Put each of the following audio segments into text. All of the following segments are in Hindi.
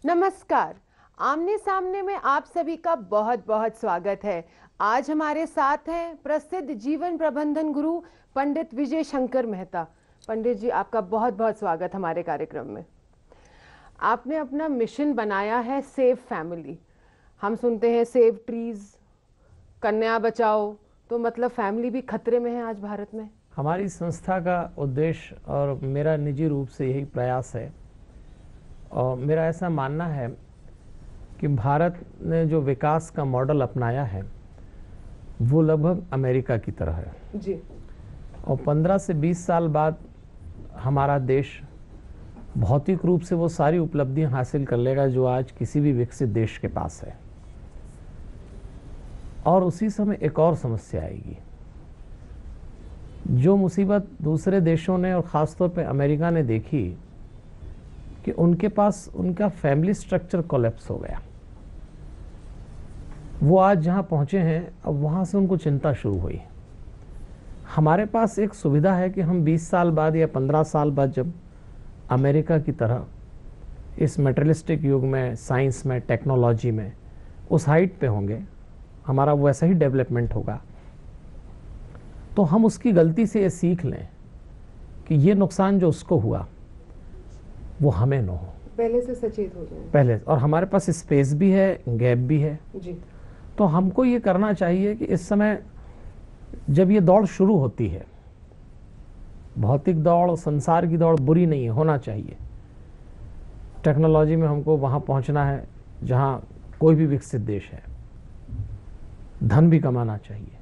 नमस्कार। आमने सामने में आप सभी का बहुत बहुत स्वागत है। आज हमारे साथ हैं प्रसिद्ध जीवन प्रबंधन गुरु पंडित विजय शंकर मेहता। पंडित जी, आपका बहुत बहुत स्वागत हमारे कार्यक्रम में। आपने अपना मिशन बनाया है सेव फैमिली। हम सुनते हैं सेव ट्रीज, कन्या बचाओ, तो मतलब फैमिली भी खतरे में है आज भारत में। हमारी संस्था का उद्देश्य और मेरा निजी रूप से यही प्रयास है, और मेरा ऐसा मानना है कि भारत ने जो विकास का मॉडल अपनाया है वो लगभग अमेरिका की तरह है जी। और 15 से 20 साल बाद हमारा देश भौतिक रूप से वो सारी उपलब्धियां हासिल कर लेगा जो आज किसी भी विकसित देश के पास है। और उसी समय एक और समस्या आएगी। जो मुसीबत दूसरे देशों ने और ख़ासतौर पे अमेरिका ने देखी कि उनके पास उनका फैमिली स्ट्रक्चर कोलैप्स हो गया, वो आज जहाँ पहुँचे हैं अब वहाँ से उनको चिंता शुरू हुई। हमारे पास एक सुविधा है कि हम 20 साल बाद या 15 साल बाद जब अमेरिका की तरह इस मटेरियलिस्टिक युग में, साइंस में, टेक्नोलॉजी में उस हाइट पे होंगे, हमारा वैसा ही डेवलपमेंट होगा, तो हम उसकी गलती से ये सीख लें कि ये नुकसान जो उसको हुआ वो हमें न हो। पहले से सचेत हो जाए पहले, और हमारे पास स्पेस भी है, गैप भी है जी। तो हमको ये करना चाहिए कि इस समय जब ये दौड़ शुरू होती है, भौतिक दौड़, संसार की दौड़ बुरी नहीं है, होना चाहिए। टेक्नोलॉजी में हमको वहाँ पहुँचना है जहाँ कोई भी विकसित देश है, धन भी कमाना चाहिए।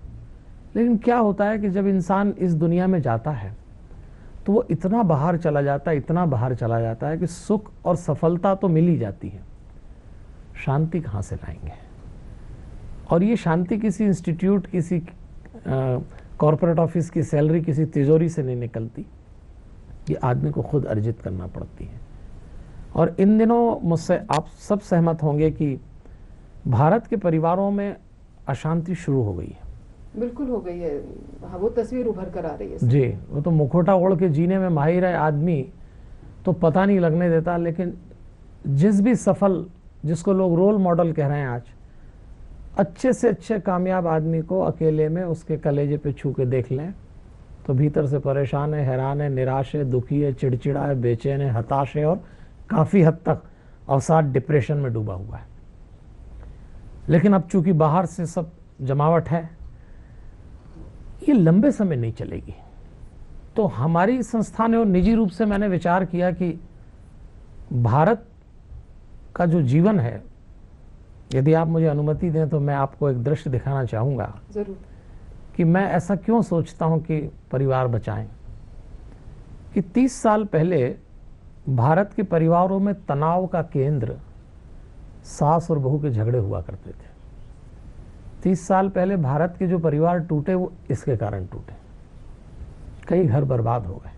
लेकिन क्या होता है कि जब इंसान इस दुनिया में जाता है तो वो इतना बाहर चला जाता है, इतना बाहर चला जाता है कि सुख और सफलता तो मिल ही जाती है, शांति कहाँ से लाएंगे? और ये शांति किसी इंस्टीट्यूट, किसी कॉरपोरेट ऑफिस की सैलरी, किसी तिजोरी से नहीं निकलती, ये आदमी को खुद अर्जित करना पड़ती है। और इन दिनों मुझसे आप सब सहमत होंगे कि भारत के परिवारों में अशांति शुरू हो गई है। बिल्कुल हो गई है। हाँ, वो तस्वीर उभर कर आ रही है जी। वो तो मुखोटा ओढ़ के जीने में माहिर है आदमी, तो पता नहीं लगने देता। लेकिन जिस भी सफल, जिसको लोग रोल मॉडल कह रहे हैं आज, अच्छे से अच्छे कामयाब आदमी को अकेले में उसके कलेजे पे छू के देख लें तो भीतर से परेशान है, हैरान है, निराश है, दुखी है, चिड़चिड़ा है, बेचैन है, हताश है और काफ़ी हद तक अवसाद, डिप्रेशन में डूबा हुआ है। लेकिन अब चूंकि बाहर से सब जमावट है, ये लंबे समय नहीं चलेगी। तो हमारी संस्था ने और निजी रूप से मैंने विचार किया कि भारत का जो जीवन है, यदि आप मुझे अनुमति दें तो मैं आपको एक दृश्य दिखाना चाहूँगा। जरूर। कि मैं ऐसा क्यों सोचता हूँ कि परिवार बचाएं। कि 30 साल पहले भारत के परिवारों में तनाव का केंद्र सास और बहू के झगड़े हुआ करते थे। 30 साल पहले भारत के जो परिवार टूटे वो इसके कारण टूटे, कई घर बर्बाद हो गए।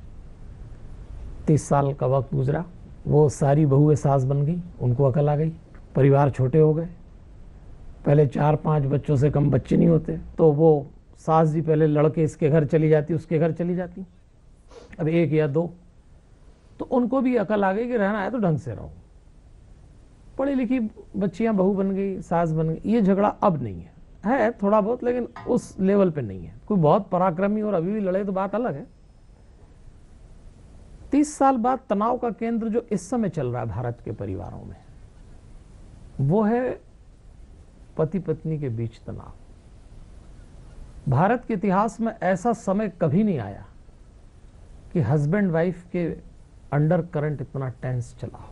30 साल का वक्त गुजरा, वो सारी बहुएं सास बन गई, उनको अकल आ गई, परिवार छोटे हो गए। पहले 4-5 बच्चों से कम बच्चे नहीं होते, तो वो सास जी पहले लड़के इसके घर चली जाती, उसके घर चली जाती, अब 1 या 2। तो उनको भी अकल आ गई कि रहना है तो ढंग से रहो। पढ़ी लिखी बच्चियां बहू बन गई, सास बन गई। ये झगड़ा अब नहीं है थोड़ा बहुत, लेकिन उस लेवल पे नहीं है। कोई बहुत पराक्रमी और अभी भी लड़े तो बात अलग है। 30 साल बाद तनाव का केंद्र जो इस समय चल रहा है भारत के परिवारों में, वो है पति पत्नी के बीच तनाव। भारत के इतिहास में ऐसा समय कभी नहीं आया कि हस्बैंड वाइफ के अंडर करंट इतना टेंस चला हो।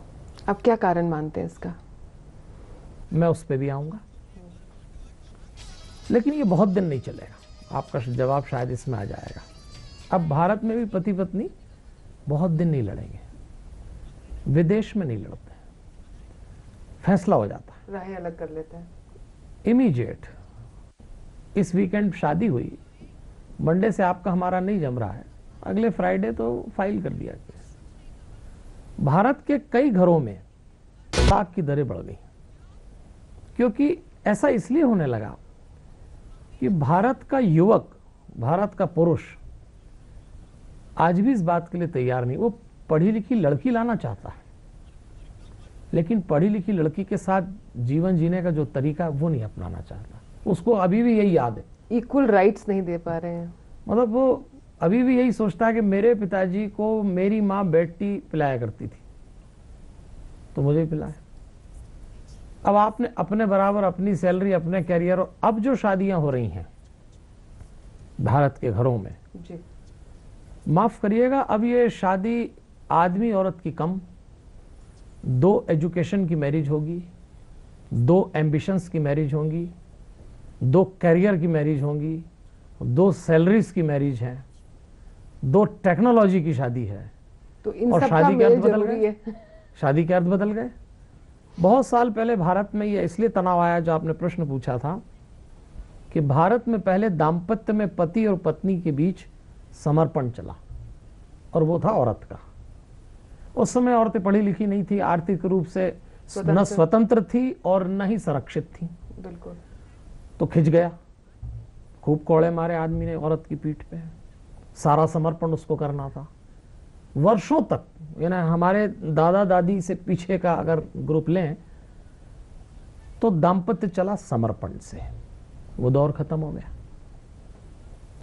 अब क्या कारण मानते हैं इसका? मैं उस पर भी आऊंगा, लेकिन ये बहुत दिन नहीं चलेगा। आपका जवाब शायद इसमें आ जाएगा। अब भारत में भी पति पत्नी बहुत दिन नहीं लड़ेंगे, विदेश में नहीं लड़ते, फैसला हो जाता है, राहें अलग कर लेते हैं इमीडिएट। इस वीकेंड शादी हुई, मंडे से आपका हमारा नहीं जम रहा है, अगले फ्राइडे तो फाइल कर दिया केस। भारत के कई घरों में तलाक की दरें बढ़ गई, क्योंकि ऐसा इसलिए होने लगा कि भारत का युवक, भारत का पुरुष आज भी इस बात के लिए तैयार नहीं। वो पढ़ी लिखी लड़की लाना चाहता है, लेकिन पढ़ी लिखी लड़की के साथ जीवन जीने का जो तरीका वो नहीं अपनाना चाहता। उसको अभी भी यही याद है, इक्वल राइट्स नहीं दे पा रहे हैं। मतलब वो अभी भी यही सोचता है कि मेरे पिताजी को मेरी माँ बेटी पिलाया करती थी तो मुझे पिलाए। अब आपने अपने बराबर अपनी सैलरी, अपने कैरियर, और अब जो शादियां हो रही हैं भारत के घरों में, जी माफ करिएगा, अब ये शादी आदमी औरत की कम, 2 एजुकेशन की मैरिज होगी, 2 एम्बिशंस की मैरिज होंगी, 2 कैरियर की मैरिज होंगी, 2 सैलरीज की मैरिज है, 2 टेक्नोलॉजी की शादी है। तो इन और सब का शादी के मेल अर्थ बदल जरूरी गए, है। शादी के अर्थ बदल गए। बहुत साल पहले भारत में ये इसलिए तनाव आया, जो आपने प्रश्न पूछा था, कि भारत में पहले दाम्पत्य में पति और पत्नी के बीच समर्पण चला और वो था औरत का। उस समय औरतें पढ़ी लिखी नहीं थी, आर्थिक रूप से न स्वतंत्र थी और न ही संरक्षित थी। बिल्कुल। तो खिंच गया, खूब कोड़े मारे आदमी ने औरत की पीठ पे, सारा समर्पण उसको करना था। वर्षों तक, यानी हमारे दादा दादी से पीछे का अगर ग्रुप लें तो दाम्पत्य चला समर्पण से, वो दौर खत्म हो गया।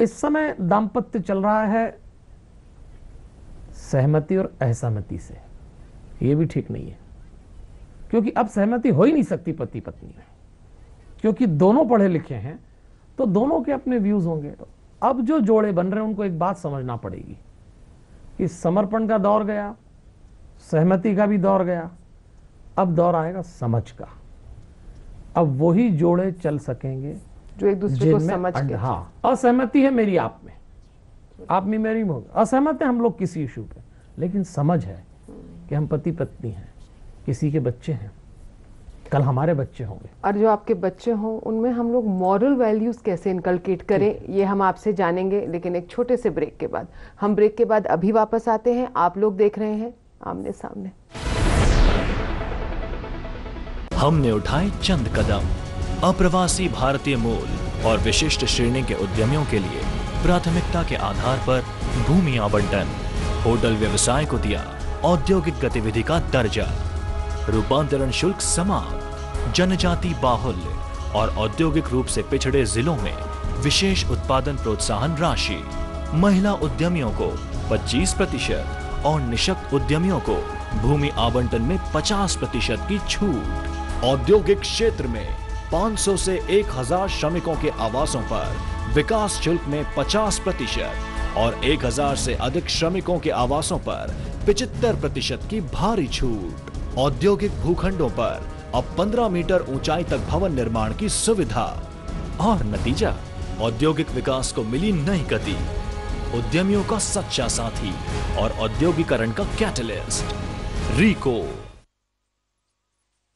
इस समय दाम्पत्य चल रहा है सहमति और असहमति से। ये भी ठीक नहीं है, क्योंकि अब सहमति हो ही नहीं सकती पति पत्नी में, क्योंकि दोनों पढ़े लिखे हैं तो दोनों के अपने व्यूज होंगे। अब जो जोड़े बन रहे हैं उनको एक बात समझना पड़ेगी कि समर्पण का दौर गया, सहमति का भी दौर गया, अब दौर आएगा समझ का। अब वही जोड़े चल सकेंगे जो एक दूसरे को समझ के। हाँ, असहमति है मेरी आप में, आप में मेरी में, असहमत है हम लोग किसी इशू पे, लेकिन समझ है कि हम पति पत्नी हैं, किसी के बच्चे हैं, कल हमारे बच्चे होंगे, और जो आपके बच्चे हों उनमें हम लोग मॉरल वैल्यूज कैसे इनकलकेट करें, ये हम आपसे जानेंगे, लेकिन एक छोटे से ब्रेक के बाद। हम ब्रेक के बाद अभी वापस आते हैं। आप लोग देख रहे हैं आमने सामने। हमने उठाए चंद कदम अप्रवासी भारतीय मूल और विशिष्ट श्रेणी के उद्यमियों के लिए प्राथमिकता के आधार पर भूमि आवंटन, होटल व्यवसाय को दिया औद्योगिक गतिविधि का दर्जा, रूपांतरण शुल्क समाप्त, जनजाति बाहुल्य और औद्योगिक रूप से पिछड़े जिलों में विशेष उत्पादन प्रोत्साहन राशि, महिला उद्यमियों को 25% और निःशक्त उद्यमियों को भूमि आवंटन में 50% की छूट, औद्योगिक क्षेत्र में 500 से 1000 श्रमिकों के आवासों पर विकास शुल्क में 50% और 1000 से अधिक श्रमिकों के आवासों पर 75% की भारी छूट, औद्योगिक भूखंडों पर अब 15 मीटर ऊंचाई तक भवन निर्माण की सुविधा और नतीजा, औद्योगिक विकास को मिली नई गति, उद्यमियों का सच्चा साथी और औद्योगिकरण का कैटलिस्ट। रीको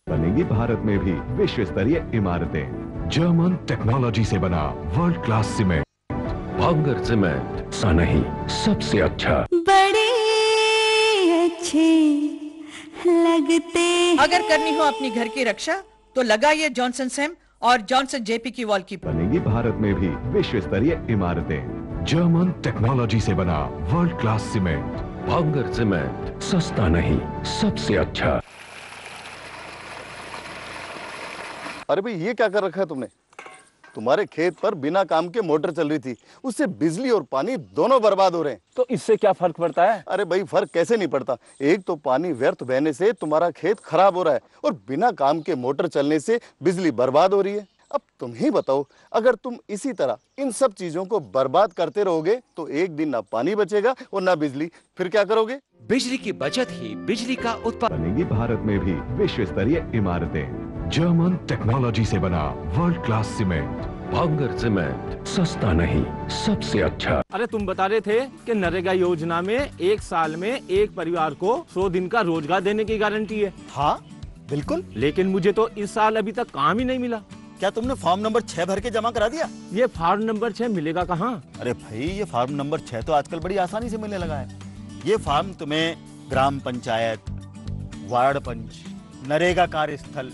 बनेगी भारत में भी विश्व स्तरीय इमारतें, जर्मन टेक्नोलॉजी से बना वर्ल्ड क्लास सीमेंट, भांगर सीमेंट सा नहीं सबसे अच्छा, बड़े अच्छे लगते। अगर करनी हो अपनी घर की रक्षा तो लगाइए जॉनसन सैम और जॉनसन जेपी की वॉल की। बनेगी भारत में भी विश्व स्तरीय इमारतें, जर्मन टेक्नोलॉजी से बना वर्ल्ड क्लास सीमेंट, भांगर सीमेंट सस्ता नहीं सबसे अच्छा। अरे भाई ये क्या कर रखा है तुमने? तुम्हारे खेत पर बिना काम के मोटर चल रही थी, उससे बिजली और पानी दोनों बर्बाद हो रहे हैं। तो इससे क्या फर्क पड़ता है? अरे भाई फर्क कैसे नहीं पड़ता, एक तो पानी व्यर्थ बहने से तुम्हारा खेत खराब हो रहा है और बिना काम के मोटर चलने से बिजली बर्बाद हो रही है। अब तुम ही बताओ, अगर तुम इसी तरह इन सब चीजों को बर्बाद करते रहोगे तो एक दिन ना पानी बचेगा और ना बिजली, फिर क्या करोगे? बिजली की बचत ही बिजली का उत्पादन। बनेगी भारत में भी विश्व स्तरीय इमारतें, जर्मन टेक्नोलॉजी से बना वर्ल्ड क्लास सीमेंट, भांगर सीमेंट सस्ता नहीं सबसे अच्छा। अरे तुम बता रहे थे कि नरेगा योजना में 1 साल में एक परिवार को 100 दिन का रोजगार देने की गारंटी है। हाँ बिल्कुल, लेकिन मुझे तो इस साल अभी तक काम ही नहीं मिला। क्या तुमने फॉर्म नंबर 6 भर के जमा करा दिया? ये फॉर्म नंबर 6 मिलेगा कहाँ? अरे भाई ये फॉर्म नंबर 6 तो आजकल बड़ी आसानी से मिलने लगा है। ये फॉर्म तुम्हें ग्राम पंचायत, वार्ड पंच, नरेगा कार्यस्थल,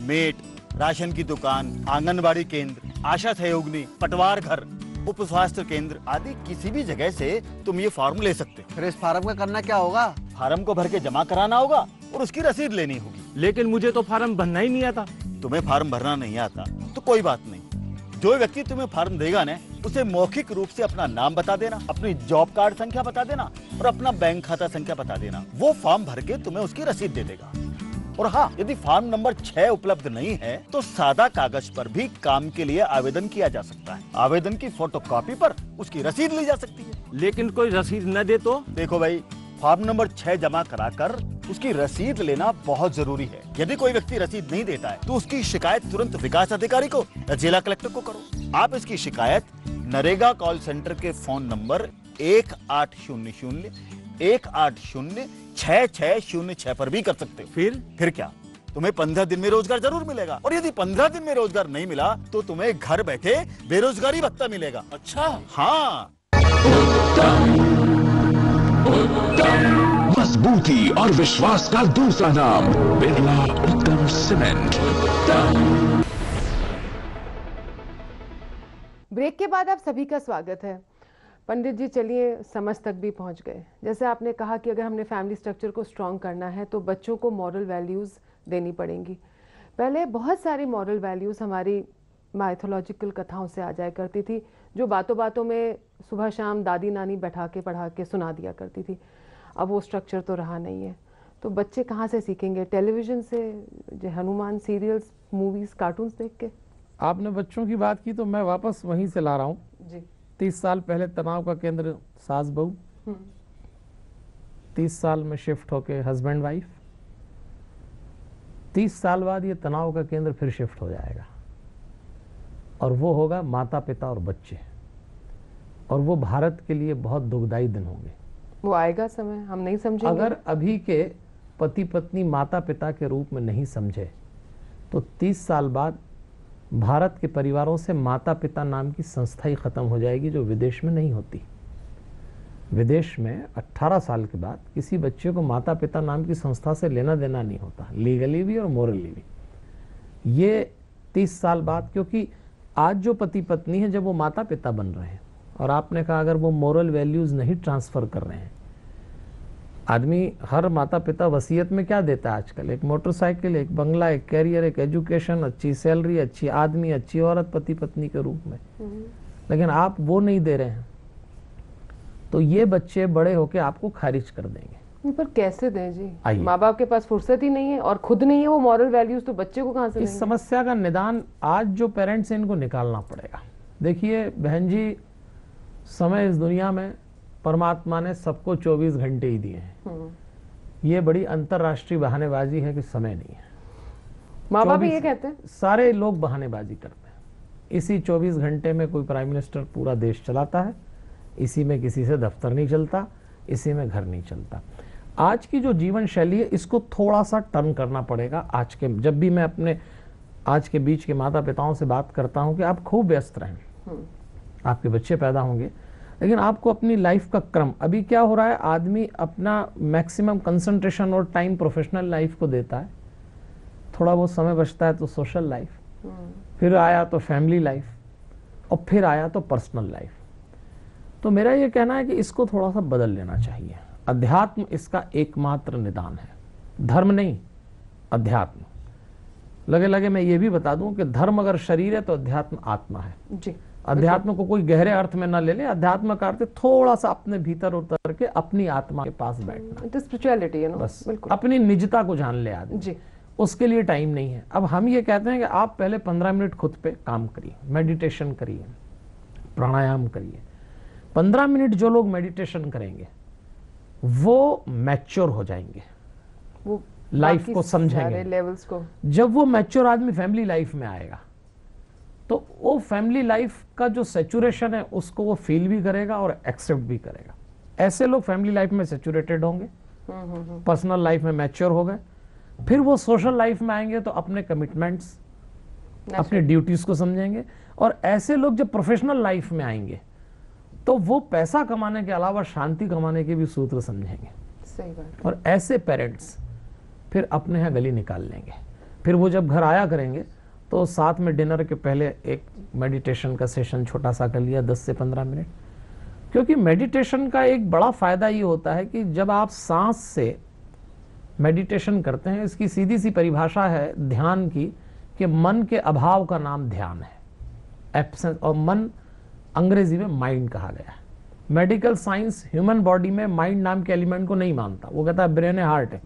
मेट, राशन की दुकान, आंगनबाड़ी केंद्र, आशा सहयोगिनी, पटवार घर, उप स्वास्थ्य केंद्र आदि किसी भी जगह से तुम ये फॉर्म ले सकते हो। फिर इस फॉर्म का करना क्या होगा? फार्म को भर के जमा कराना होगा और उसकी रसीद लेनी होगी। लेकिन मुझे तो फार्म भरना ही नहीं आता। तुम्हें फार्म भरना नहीं आता तो कोई बात नहीं, जो व्यक्ति तुम्हें फार्म देगा ना, उसे मौखिक रूप से अपना नाम बता देना, अपनी जॉब कार्ड संख्या बता देना और अपना बैंक खाता संख्या बता देना। वो फॉर्म भर के तुम्हें उसकी रसीद दे देगा। और हाँ, यदि फॉर्म नंबर 6 उपलब्ध नहीं है तो सादा कागज पर भी काम के लिए आवेदन किया जा सकता है। आवेदन की फोटोकॉपी पर उसकी रसीद ली जा सकती है। लेकिन कोई रसीद न दे तो? देखो भाई, फॉर्म नंबर 6 जमा कराकर उसकी रसीद लेना बहुत जरूरी है। यदि कोई व्यक्ति रसीद नहीं देता है तो उसकी शिकायत तुरंत विकास अधिकारी को या जिला कलेक्टर को करो। आप इसकी शिकायत नरेगा कॉल सेंटर के फोन नंबर 1800 180 6606 पर भी कर सकते हो। फिर क्या, तुम्हें 15 दिन में रोजगार जरूर मिलेगा। और यदि 15 दिन में रोजगार नहीं मिला तो तुम्हें घर बैठे बेरोजगारी भत्ता मिलेगा। अच्छा, हाँ। मजबूती और विश्वास का दूसरा नाम बिरला उत्तम सीमेंट। ब्रेक के बाद आप सभी का स्वागत है। पंडित जी, चलिए समझ तक भी पहुंच गए। जैसे आपने कहा कि अगर हमने फैमिली स्ट्रक्चर को स्ट्रॉन्ग करना है तो बच्चों को मॉरल वैल्यूज़ देनी पड़ेंगी। पहले बहुत सारी मॉरल वैल्यूज़ हमारी माइथोलॉजिकल कथाओं से आ जाया करती थी, जो बातों बातों में सुबह शाम दादी नानी बैठा के पढ़ा के सुना दिया करती थी। अब वो स्ट्रक्चर तो रहा नहीं है, तो बच्चे कहाँ से सीखेंगे? टेलीविज़न से, जो हनुमान सीरियल्स, मूवीज़, कार्टून्स देख के? आपने बच्चों की बात की तो मैं वापस वहीं से ला रहा हूँ जी। 30 साल पहले तनाव का केंद्र सास बहू, 30 साल में शिफ्ट होके हस्बैंड वाइफ, 30 साल बाद ये तनाव का केंद्र फिर शिफ्ट हो जाएगा और वो होगा माता पिता और बच्चे। और वो भारत के लिए बहुत दुखदाई दिन होंगे। वो आएगा समय, हम नहीं समझेंगे। अगर अभी के पति पत्नी माता पिता के रूप में नहीं समझे तो 30 साल बाद भारत के परिवारों से माता पिता नाम की संस्था ही खत्म हो जाएगी, जो विदेश में नहीं होती। विदेश में 18 साल के बाद किसी बच्चे को माता पिता नाम की संस्था से लेना देना नहीं होता, लीगली भी और मोरली भी। ये 30 साल बाद, क्योंकि आज जो पति पत्नी है जब वो माता पिता बन रहे हैं, और आपने कहा अगर वो मोरल वैल्यूज नहीं ट्रांसफर कर रहे हैं, आदमी हर माता पिता वसीयत में क्या देता है आजकल? एक मोटरसाइकिल, एक बंगला, एक कैरियर, एक एजुकेशन, अच्छी सैलरी, अच्छी आदमी, अच्छी औरत पति पत्नी के रूप में। लेकिन आप वो नहीं दे रहे हैं तो ये बच्चे बड़े होके आपको खारिज कर देंगे। पर कैसे दें जी? माँ बाप के पास फुर्सत ही नहीं है और खुद नहीं है वो मॉरल वैल्यूज, तो बच्चे को कहाँ से? इस समस्या का निदान आज जो पेरेंट्स हैं इनको निकालना पड़ेगा। देखिए बहन जी, समय इस दुनिया में परमात्मा ने सबको 24 घंटे ही दिए हैं। ये बड़ी अंतरराष्ट्रीय बहानेबाजी है कि समय नहीं है। माँ बाप ये कहते हैं, सारे लोग बहानेबाजी करते हैं। इसी 24 घंटे में कोई प्राइम मिनिस्टर पूरा देश चलाता है, इसी में किसी से दफ्तर नहीं चलता, इसी में घर नहीं चलता। आज की जो जीवन शैली है इसको थोड़ा सा टर्न करना पड़ेगा। आज के जब भी मैं अपने आज के बीच के माता पिताओं से बात करता हूं कि आप खूब व्यस्त रहें, आपके बच्चे पैदा होंगे, लेकिन आपको अपनी लाइफ का क्रम, अभी क्या हो रहा है, आदमी अपना मैक्सिमम कंसंट्रेशन और टाइम प्रोफेशनल लाइफ को देता है, थोड़ा बहुत समय बचता है तो सोशल लाइफ, फिर आया तो फैमिली लाइफ, और फिर आया तो पर्सनल लाइफ। तो मेरा ये कहना है कि इसको थोड़ा सा बदल लेना चाहिए। अध्यात्म इसका एकमात्र निदान है, धर्म नहीं, अध्यात्म। लगे लगे मैं ये भी बता दूं कि धर्म अगर शरीर है तो अध्यात्म आत्मा है जी। अध्यात्म को कोई गहरे अर्थ में ना ले ले। अध्यात्म का अर्थ थोड़ा सा अपने भीतर उतर के अपनी आत्मा के पास बैठना, स्पिरिचुअलिटी, बस अपनी निजता को जान ले आदमी जी। उसके लिए टाइम नहीं है। अब हम ये कहते हैं कि आप पहले 15 मिनट खुद पे काम करिए, मेडिटेशन करिए, प्राणायाम करिए। 15 मिनट जो लोग मेडिटेशन करेंगे वो मैच्योर हो जाएंगे, वो लाइफ को समझेंगे, लेवल्स को। जब वो मैच्योर आदमी फैमिली लाइफ में आएगा तो वो फैमिली लाइफ का जो सैचुरेशन है उसको वो फील भी करेगा और एक्सेप्ट भी करेगा। ऐसे लोग फैमिली लाइफ में सैचुरेटेड होंगे, पर्सनल लाइफ में मैच्योर हो गए, फिर वो सोशल लाइफ में आएंगे तो अपने कमिटमेंट्स, अपने ड्यूटीज को समझेंगे। और ऐसे लोग जब प्रोफेशनल लाइफ में आएंगे तो वो पैसा कमाने के अलावा शांति कमाने के भी सूत्र समझेंगे। सही बात। और ऐसे पेरेंट्स फिर अपने यहाँ गली निकाल लेंगे। फिर वो जब घर आया करेंगे तो साथ में डिनर के पहले एक मेडिटेशन का सेशन छोटा सा कर लिया, 10 से 15 मिनट। क्योंकि मेडिटेशन का एक बड़ा फायदा ये होता है कि जब आप सांस से मेडिटेशन करते हैं, इसकी सीधी सी परिभाषा है ध्यान की कि मन के अभाव का नाम ध्यान है, एब्सेंस, और मन अंग्रेजी में माइंड कहा गया है। मेडिकल साइंस ह्यूमन बॉडी में माइंड नाम के एलिमेंट को नहीं मानता, वो कहता है ब्रेन है, हार्ट है।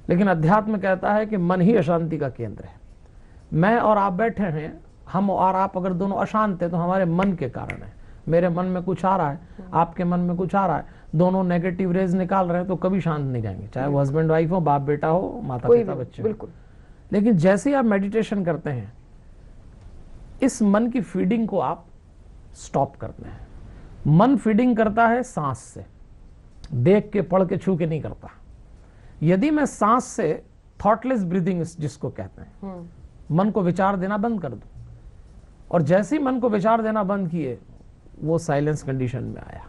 लेकिन अध्यात्म कहता है कि मन ही अशांति का केंद्र है। मैं और आप बैठे हैं, हम और आप अगर दोनों अशांत हैं तो हमारे मन के कारण है। मेरे मन में कुछ आ रहा है, आपके मन में कुछ आ रहा है, दोनों नेगेटिव रेज निकाल रहे हैं तो कभी शांत नहीं रहेंगे, चाहे वो हस्बैंड वाइफ हो, बाप बेटा हो, माता पिता बच्चे। बिल्कुल। लेकिन जैसे ही आप मेडिटेशन करते हैं, इस मन की फीडिंग को आप स्टॉप करते हैं। मन फीडिंग करता है सांस से, देख के, पढ़ के, छू के नहीं करता। यदि मैं सांस से थॉटलेस ब्रीदिंग जिसको कहते हैं, मन को विचार देना बंद कर दूं, और जैसे ही मन को विचार देना बंद किए, वो साइलेंस कंडीशन में आया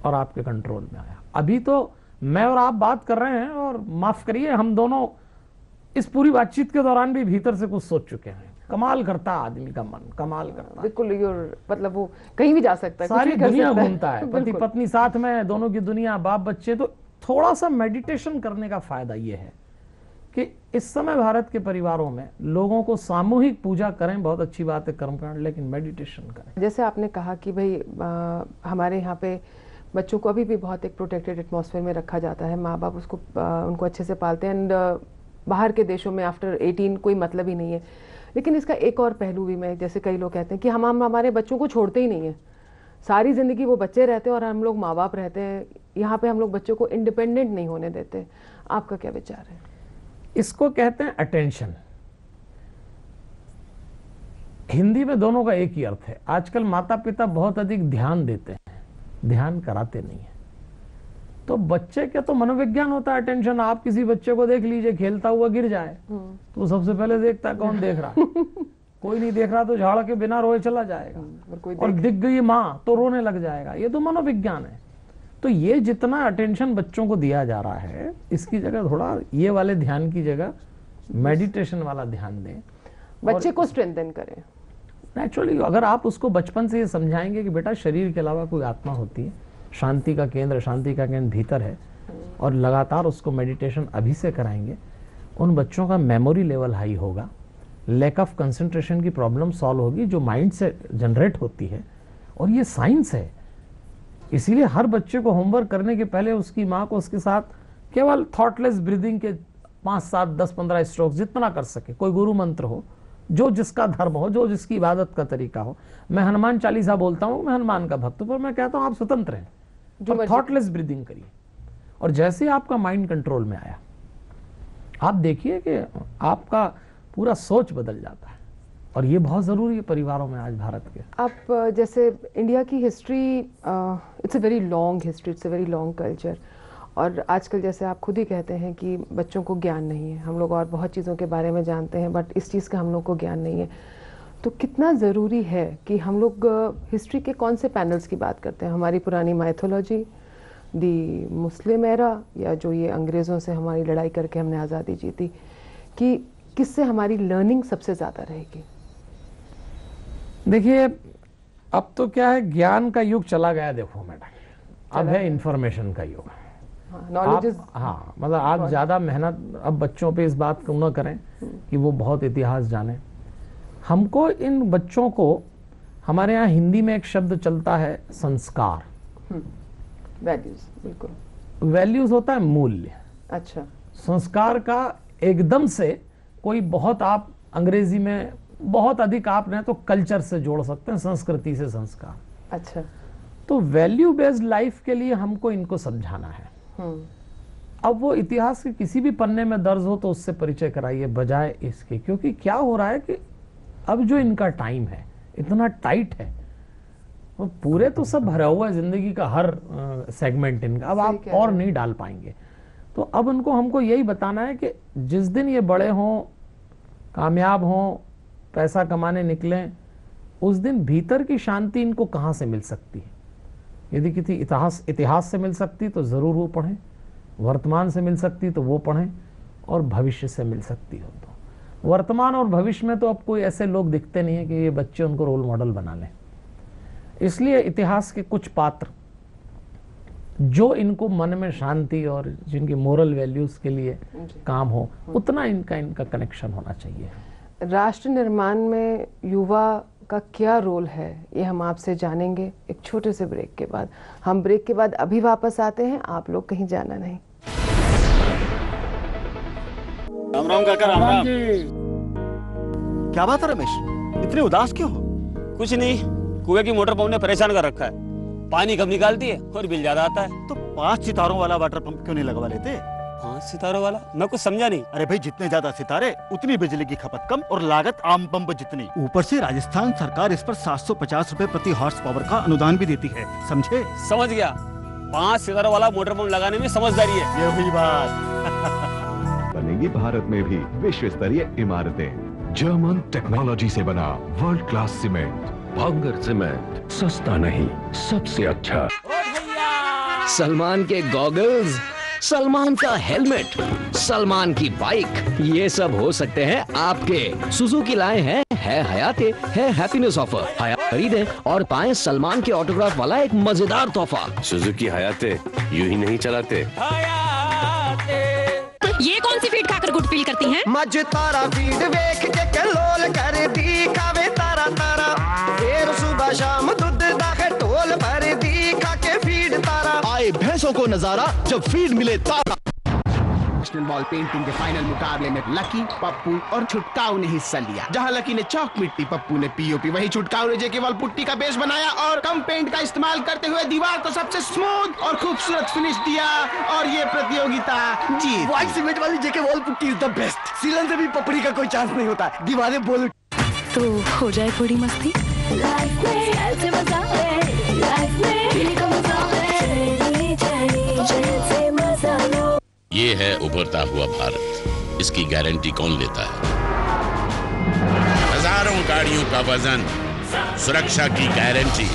और आपके कंट्रोल में आया। अभी तो मैं और आप बात कर रहे हैं और माफ करिए, हम दोनों इस पूरी बातचीत के दौरान भी भीतर से कुछ सोच चुके हैं। कमाल करता है आदमी का मन, कमाल करता है। बिल्कुल, मतलब वो कहीं भी जा सकता है, सारी दुनिया घूमता है, पति पत्नी साथ में, दोनों की दुनिया, बाप बच्चे। तो थोड़ा सा मेडिटेशन करने का फायदा ये है कि इस समय भारत के परिवारों में लोगों को सामूहिक पूजा करें, बहुत अच्छी बात है कर्मकांड, लेकिन मेडिटेशन करें। जैसे आपने कहा कि भाई हमारे यहाँ पे बच्चों को अभी भी बहुत एक प्रोटेक्टेड एटमॉस्फेयर में रखा जाता है, माँ बाप उसको उनको अच्छे से पालते हैं, एंड बाहर के देशों में आफ्टर 18 कोई मतलब ही नहीं है। लेकिन इसका एक और पहलू भी मैं, जैसे कई लोग कहते हैं कि हम हमारे बच्चों को छोड़ते ही नहीं है, सारी ज़िंदगी वो बच्चे रहते हैं और हम लोग माँ बाप रहते हैं, यहाँ पे हम लोग बच्चों को इंडिपेंडेंट नहीं होने देते। आपका क्या विचार है? इसको कहते हैं अटेंशन। हिंदी में दोनों का एक ही अर्थ है। आजकल माता पिता बहुत अधिक ध्यान देते हैं, ध्यान कराते नहीं है। तो बच्चे के तो मनोविज्ञान होता है अटेंशन। आप किसी बच्चे को देख लीजिए, खेलता हुआ गिर जाए तो सबसे पहले देखता है कौन देख रहा है। कोई नहीं देख रहा तो झाड़ के बिना रोए चला जाएगा, और दिख गई माँ तो रोने लग जाएगा। ये तो मनोविज्ञान है। तो ये जितना अटेंशन बच्चों को दिया जा रहा है, इसकी जगह थोड़ा ये वाले ध्यान की जगह मेडिटेशन वाला ध्यान दें, बच्चे को स्ट्रेंथन करें। नेचुरली अगर आप उसको बचपन से ये समझाएंगे कि बेटा शरीर के अलावा कोई आत्मा होती है, शांति का केंद्र भीतर है, और लगातार उसको मेडिटेशन अभी से कराएंगे, उन बच्चों का मेमोरी लेवल हाई होगा, लैक ऑफ कंसंट्रेशन की प्रॉब्लम सॉल्व होगी जो माइंड से जनरेट होती है। और ये साइंस है, इसीलिए हर बच्चे को होमवर्क करने के पहले उसकी माँ को उसके साथ केवल थॉटलेस ब्रीदिंग के 5, 7, 10, 15 स्ट्रोक जितना कर सके, कोई गुरु मंत्र हो, जो जिसका धर्म हो, जो जिसकी इबादत का तरीका हो। मैं हनुमान चालीसा बोलता हूँ, मैं हनुमान का भक्त हूँ, पर मैं कहता हूँ आप स्वतंत्र हैं, जो थॉटलेस ब्रीदिंग करिए। और जैसे आपका माइंड कंट्रोल में आया, आप देखिए कि आपका पूरा सोच बदल जाता है। और ये बहुत ज़रूरी है परिवारों में आज भारत के। आप जैसे इंडिया की history, it's a very long history, it's a very long culture, और आजकल जैसे आप खुद ही कहते हैं कि बच्चों को ज्ञान नहीं है। हम लोग और बहुत चीज़ों के बारे में जानते हैं, बट इस चीज़ का हम लोग को ज्ञान नहीं है। तो कितना ज़रूरी है कि हम लोग हिस्ट्री के कौन से पैनल्स की बात करते हैं, हमारी पुरानी माइथोलॉजी, दी मुस्लिम एरा, या जो ये अंग्रेज़ों से हमारी लड़ाई करके हमने आज़ादी जीती, कि किससे हमारी लर्निंग सबसे ज़्यादा रहेगी? देखिए, अब तो क्या है, ज्ञान का युग चला गया। देखो मैडम, अब है इंफॉर्मेशन का युग। हाँ, मतलब आप ज़्यादा मेहनत अब बच्चों पे इस बात को न करें कि वो बहुत इतिहास जाने। हमको इन बच्चों को, हमारे यहाँ हिंदी में एक शब्द चलता है संस्कार, वैल्यूज। बिल्कुल, वैल्यूज होता है मूल्य। अच्छा, संस्कार का एकदम से कोई बहुत, आप अंग्रेजी में बहुत अधिक आप नहीं तो कल्चर से जोड़ सकते हैं, संस्कृति से संस्कार। अच्छा, तो वैल्यू बेस्ड लाइफ के लिए हमको इनको समझाना है। अब वो इतिहास के किसी भी पन्ने में दर्ज हो तो उससे परिचय कराइए, बजाय इसके। क्योंकि क्या हो रहा है कि अब जो इनका टाइम है इतना टाइट है, वो पूरे तो सब भरा हुआ है जिंदगी का हर सेगमेंट इनका, अब आप और नहीं डाल पाएंगे। तो अब उनको हमको यही बताना है कि जिस दिन ये बड़े हों, कामयाब हों, पैसा कमाने निकलें, उस दिन भीतर की शांति इनको कहाँ से मिल सकती है। यदि किसी इतिहास से मिल सकती तो ज़रूर वो पढ़ें, वर्तमान से मिल सकती तो वो पढ़ें, और भविष्य से मिल सकती हो तो। वर्तमान और भविष्य में तो अब कोई ऐसे लोग दिखते नहीं है कि ये बच्चे उनको रोल मॉडल बना लें। इसलिए इतिहास के कुछ पात्र जो इनको मन में शांति और जिनकी मोरल वैल्यूज के लिए काम हो, उतना इनका कनेक्शन होना चाहिए। राष्ट्र निर्माण में युवा का क्या रोल है, ये हम आपसे जानेंगे एक छोटे से ब्रेक के बाद। हम ब्रेक के बाद अभी वापस आते हैं, आप लोग कहीं जाना नहीं। राम राम काका, राम राम। क्या बात है रमेश, इतने उदास क्यों हो? कुछ नहीं, कुएं की मोटर पंप ने परेशान कर रखा है। पानी कम निकालती है और बिल ज्यादा आता है। तो 5 सितारों वाला वाटर पंप क्यों नहीं लगवा लेते? 5 सितारों वाला? मैं कुछ समझा नहीं। अरे भाई, जितने ज्यादा सितारे उतनी बिजली की खपत कम और लागत आम पंप जितनी। ऊपर से राजस्थान सरकार इस पर 750 रुपए प्रति हॉर्स पावर का अनुदान भी देती है, समझे? समझ गया, 5 सितारों वाला मोटर पंप लगाने में समझदारी है। ये हुई बात। बनेगी भारत में भी विश्व स्तरीय इमारतें। जर्मन टेक्नोलॉजी से बना वर्ल्ड क्लास सीमेंट। भांगर सीमेंट, सस्ता नहीं, सबसे अच्छा। सलमान के गॉगल्स, सलमान का हेलमेट, सलमान की बाइक, ये सब हो सकते हैं आपके। सुजुकी लाए हैं है हयाते है हैप्पीनेस ऑफर। हयाते खरीदें और पाएं सलमान के ऑटोग्राफ वाला एक मजेदार तोहफा। सुजुकी हयाते यूं ही नहीं चलाते। ये कौन सी फीड खाकर गुड फील करती हैं? मज तारा फीड वेख के कलोल कर दी खावे तारा तारा। फिर सुबह शाम दूध दाखे टोल भर दी खा के फीड तारा। आए भैंसों को नजारा जब फीड मिले तारा। नेशनल बॉल पेंटिंग के फाइनल मुकाबले में लकी, पप्पू और छुटकाऊ ने हिस्सा लिया। जहां लकी ने चौक मिट्टी, पप्पू ने पीओपी, वहीं छुटकाऊ ने जेके वॉल पुट्टी का बेस बनाया और कम पेंट का इस्तेमाल करते हुए दीवार को सबसे स्मूथ और खूबसूरत फिनिश दिया और ये प्रतियोगिता जीत। व्हाइट सीमेंट वाली JK wall putty is the best. सीलन से भी पपड़ी का कोई चांस नहीं होता, दीवारें बोल। तो हो जाए थोड़ी मस्ती। ये है उभरता हुआ भारत, इसकी गारंटी कौन लेता है? हजारों गाड़ियों का वजन, सुरक्षा की गारंटी।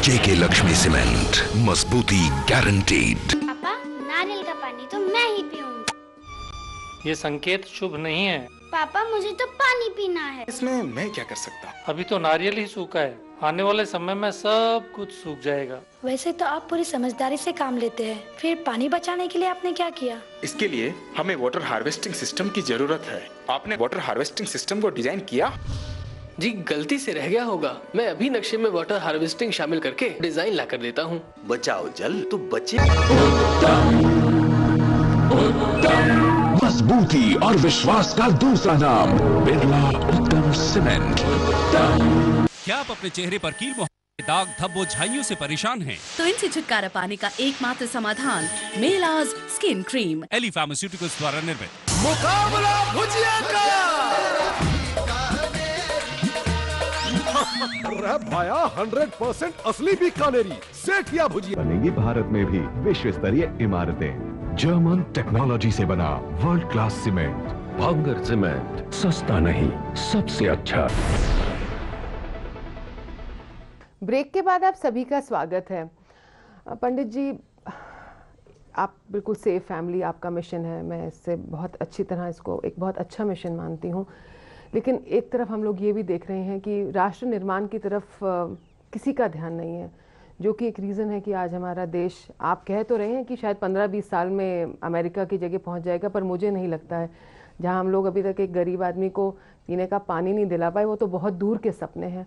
जेके लक्ष्मी सीमेंट, मजबूती गारंटीड। पापा, नारियल का पानी तो मैं ही पीऊंगा। ये संकेत शुभ नहीं है। पापा, मुझे तो पानी पीना है। इसमें मैं क्या कर सकता? अभी तो नारियल ही सूखा है, आने वाले समय में सब कुछ सूख जाएगा। वैसे तो आप पूरी समझदारी से काम लेते हैं, फिर पानी बचाने के लिए आपने क्या किया? इसके लिए हमें वाटर हार्वेस्टिंग सिस्टम की जरूरत है। आपने वाटर हार्वेस्टिंग सिस्टम को डिजाइन किया? जी, गलती से रह गया होगा। मैं अभी नक्शे में वाटर हार्वेस्टिंग शामिल करके डिजाइन ला कर देता हूँ। बचाओ जल तो बचे। मजबूती और विश्वास का दूसरा नाम, बिरला उत्तम सीमेंट। क्या आप अपने चेहरे पर कील मुहासे, दाग, धब्बों, झाइयों से परेशान हैं? तो इनसे छुटकारा पाने का एकमात्र समाधान मेलाज स्किन क्रीम, एली फार्मास्यूटिकल्स द्वारा निर्मित। मुकाबला भुजिया का। भाया 100% असली बीकानेरी सेठिया भुजिया। बनेगी भारत में भी विश्व स्तरीय इमारतें। जर्मन टेक्नोलॉजी से बना वर्ल्ड क्लास सीमेंट। भांगर सीमेंट, सस्ता नहीं, सबसे अच्छा। ब्रेक के बाद आप सभी का स्वागत है। पंडित जी, आप बिल्कुल सेफ फैमिली आपका मिशन है, मैं इससे बहुत अच्छी तरह इसको एक बहुत अच्छा मिशन मानती हूँ। लेकिन एक तरफ हम लोग ये भी देख रहे हैं कि राष्ट्र निर्माण की तरफ किसी का ध्यान नहीं है, जो कि एक रीज़न है कि आज हमारा देश, आप कह तो रहे हैं कि शायद 15-20 साल में अमेरिका की जगह पहुंच जाएगा, पर मुझे नहीं लगता है। जहां हम लोग अभी तक एक गरीब आदमी को पीने का पानी नहीं दिला पाए, वो तो बहुत दूर के सपने हैं।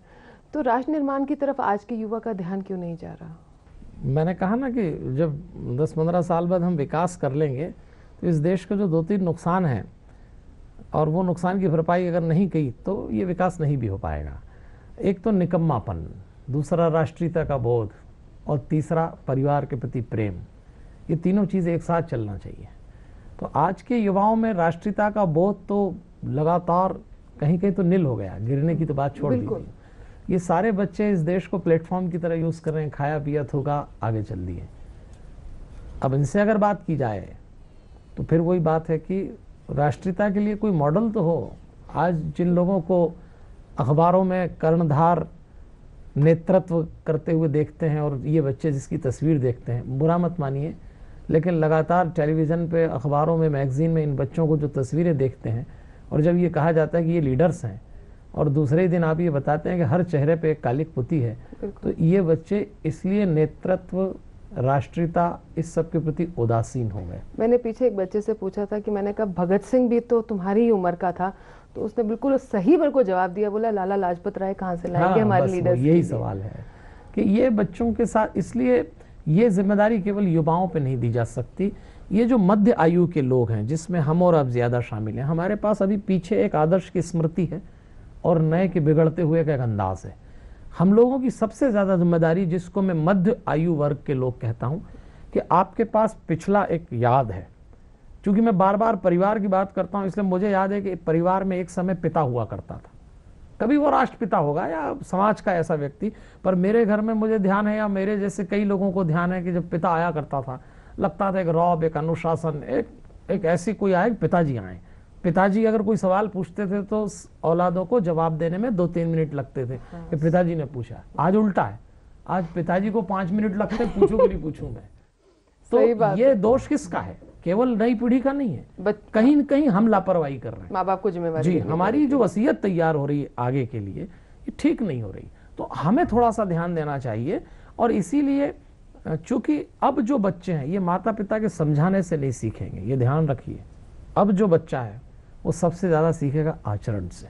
तो राष्ट्र निर्माण की तरफ आज के युवा का ध्यान क्यों नहीं जा रहा? मैंने कहा ना कि जब 10-15 साल बाद हम विकास कर लेंगे तो इस देश के जो 2-3 नुकसान हैं और वो नुकसान की भरपाई अगर नहीं की तो ये विकास नहीं भी हो पाएगा। एक तो निकम्मापन, दूसरा राष्ट्रीयता का बोध और तीसरा परिवार के प्रति प्रेम, ये तीनों चीज़ एक साथ चलना चाहिए। तो आज के युवाओं में राष्ट्रीयता का बोध तो लगातार कहीं कहीं तो नील हो गया, गिरने की तो बात छोड़ दी। ये सारे बच्चे इस देश को प्लेटफॉर्म की तरह यूज़ कर रहे हैं, खाया पिया थोका आगे चल दिए। अब इनसे अगर बात की जाए तो फिर वही बात है कि राष्ट्रीयता के लिए कोई मॉडल तो हो। आज जिन लोगों को अखबारों में कर्णधार नेतृत्व करते हुए देखते हैं और ये बच्चे जिसकी तस्वीर देखते हैं, बुरा मत मानिए, लेकिन लगातार टेलीविज़न पे, अखबारों में, मैगज़ीन में इन बच्चों को जो तस्वीरें देखते हैं और जब ये कहा जाता है कि ये लीडर्स हैं और दूसरे ही दिन आप ये बताते हैं कि हर चेहरे पे एक कालिक पुती है, तो ये बच्चे इसलिए नेतृत्व, राष्ट्रीयता, इस सब के प्रति उदासीन हो गए। मैंने पीछे एक बच्चे से पूछा था कि मैंने कहा भगत सिंह भी तो तुम्हारी ही उम्र का था, तो उसने बिल्कुल सही मेरे को जवाब दिया, बोला लाला लाजपत राय कहाँ से लाएंगे हमारे लीडर। यही सवाल है कि ये बच्चों के साथ, इसलिए ये जिम्मेदारी केवल युवाओं पे नहीं दी जा सकती। ये जो मध्य आयु के लोग हैं, जिसमें हम और अब ज्यादा शामिल हैं, हमारे पास अभी पीछे एक आदर्श की स्मृति है और नए के बिगड़ते हुए का एक अंदाज है। हम लोगों की सबसे ज्यादा जिम्मेदारी, जिसको मैं मध्य आयु वर्ग के लोग कहता हूं, कि आपके पास पिछला एक याद है। क्योंकि मैं बार बार परिवार की बात करता हूं, इसलिए मुझे याद है कि परिवार में एक समय पिता हुआ करता था। कभी वो राष्ट्रपिता होगा या समाज का ऐसा व्यक्ति, पर मेरे घर में मुझे ध्यान है, या मेरे जैसे कई लोगों को ध्यान है, कि जब पिता आया करता था, लगता था एक रौब, एक अनुशासन, एक ऐसी कोई आए, पिताजी आए। पिताजी अगर कोई सवाल पूछते थे तो औलादों को जवाब देने में 2-3 मिनट लगते थे कि पिताजी ने पूछा। आज उल्टा है, आज पिताजी को 5 मिनट लगते, पूछू कि नहीं पूछूं मैं। तो ये दोष किसका है? केवल नई पीढ़ी का नहीं है, कहीं न कहीं हम लापरवाही कर रहे हैं। माँ बाप को जिम्मेवारी जी, हमारी जो वसीयत तैयार हो रही है आगे के लिए, ये ठीक नहीं हो रही। तो हमें थोड़ा सा ध्यान देना चाहिए। और इसीलिए चूंकि अब जो बच्चे हैं, ये माता पिता के समझाने से नहीं सीखेंगे, ये ध्यान रखिए। अब जो बच्चा है वो सबसे ज्यादा सीखेगा आचरण से।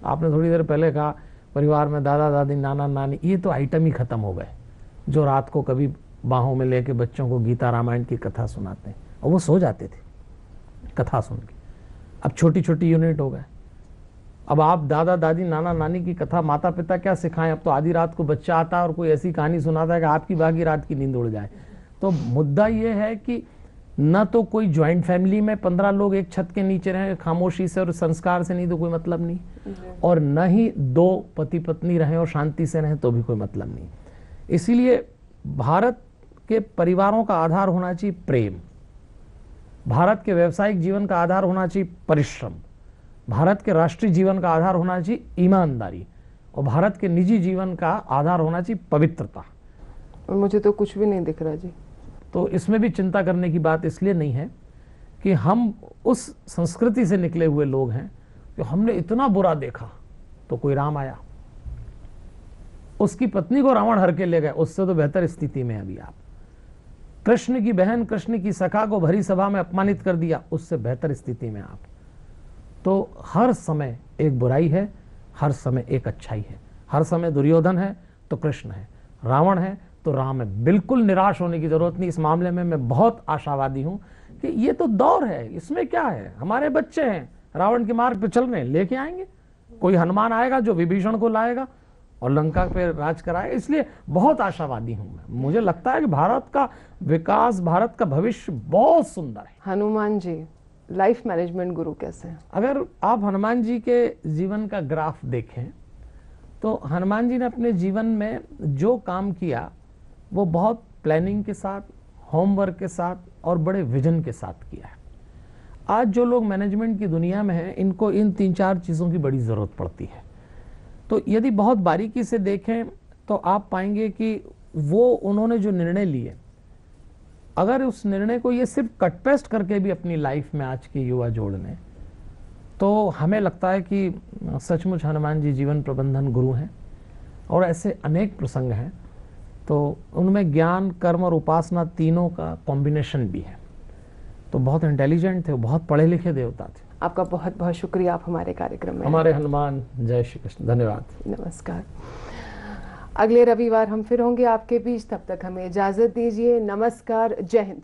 आपने थोड़ी देर पहले कहा परिवार में दादा दादी, नाना नानी, ये तो आइटम ही खत्म हो गए, जो रात को कभी बाहों में लेके बच्चों को गीता रामायण की कथा सुनाते हैं और वो सो जाते थे कथा सुन के। अब छोटी छोटी यूनिट हो गए। अब आप दादा दादी, नाना नानी की कथा माता पिता क्या सिखाएं? अब तो आधी रात को बच्चा आता है और कोई ऐसी कहानी सुनाता है कि आपकी बाकी रात की नींद उड़ जाए। तो मुद्दा ये है कि न तो कोई ज्वाइंट फैमिली में 15 लोग एक छत के नीचे रहे खामोशी से और संस्कार से, नहीं तो कोई मतलब नहीं, और न ही 2 पति पत्नी रहे और शांति से रहे तो भी कोई मतलब नहीं। इसीलिए भारत के परिवारों का आधार होना चाहिए प्रेम, भारत के व्यवसायिक जीवन का आधार होना चाहिए परिश्रम, भारत के राष्ट्रीय जीवन का आधार होना चाहिए ईमानदारी, और भारत के निजी जीवन का आधार होना चाहिए पवित्रता। और मुझे तो कुछ भी नहीं दिख रहा जी। तो इसमें भी चिंता करने की बात इसलिए नहीं है कि हम उस संस्कृति से निकले हुए लोग हैं कि हमने इतना बुरा देखा तो कोई राम आया, उसकी पत्नी को रावण हर के ले गए, उससे तो बेहतर स्थिति में अभी आप। कृष्ण की बहन, कृष्ण की सखा को भरी सभा में अपमानित कर दिया, उससे बेहतर स्थिति में आप। तो हर समय एक बुराई है, हर समय एक अच्छाई है। हर समय दुर्योधन है तो कृष्ण है, रावण है तो राम है। बिल्कुल निराश होने की जरूरत नहीं। इस मामले में मैं बहुत आशावादी हूं कि ये तो दौर है, इसमें क्या है, हमारे बच्चे हैं, रावण के मार्ग पे चल रहे हैं, लेके आएंगे। कोई हनुमान आएगा जो विभीषण को लाएगा और लंका पे राज कराएगा। इसलिए बहुत आशावादी हूं मैं। मुझे लगता है कि भारत का विकास, भारत का भविष्य बहुत सुंदर है। हनुमान जी लाइफ मैनेजमेंट गुरु कैसे हैं? अगर आप हनुमान जी के जीवन का ग्राफ देखें तो हनुमान जी ने अपने जीवन में जो काम किया वो बहुत प्लानिंग के साथ, होमवर्क के साथ और बड़े विजन के साथ किया है। आज जो लोग मैनेजमेंट की दुनिया में हैं, इनको इन 3-4 चीज़ों की बड़ी ज़रूरत पड़ती है। तो यदि बहुत बारीकी से देखें तो आप पाएंगे कि वो उन्होंने जो निर्णय लिए, अगर उस निर्णय को ये सिर्फ कट पेस्ट करके भी अपनी लाइफ में आज के युवा जोड़ लें तो हमें लगता है कि सचमुच हनुमान जी जीवन प्रबंधन गुरु हैं। और ऐसे अनेक प्रसंग हैं, तो उनमें ज्ञान, कर्म और उपासना तीनों का कॉम्बिनेशन भी है। तो बहुत इंटेलिजेंट थे, बहुत पढ़े लिखे देवता थे। आपका बहुत बहुत शुक्रिया, आप हमारे कार्यक्रम में। हमारे हनुमान, जय श्री कृष्ण, धन्यवाद, नमस्कार। अगले रविवार हम फिर होंगे आपके बीच, तब तक हमें इजाजत दीजिए। नमस्कार, जय हिंद।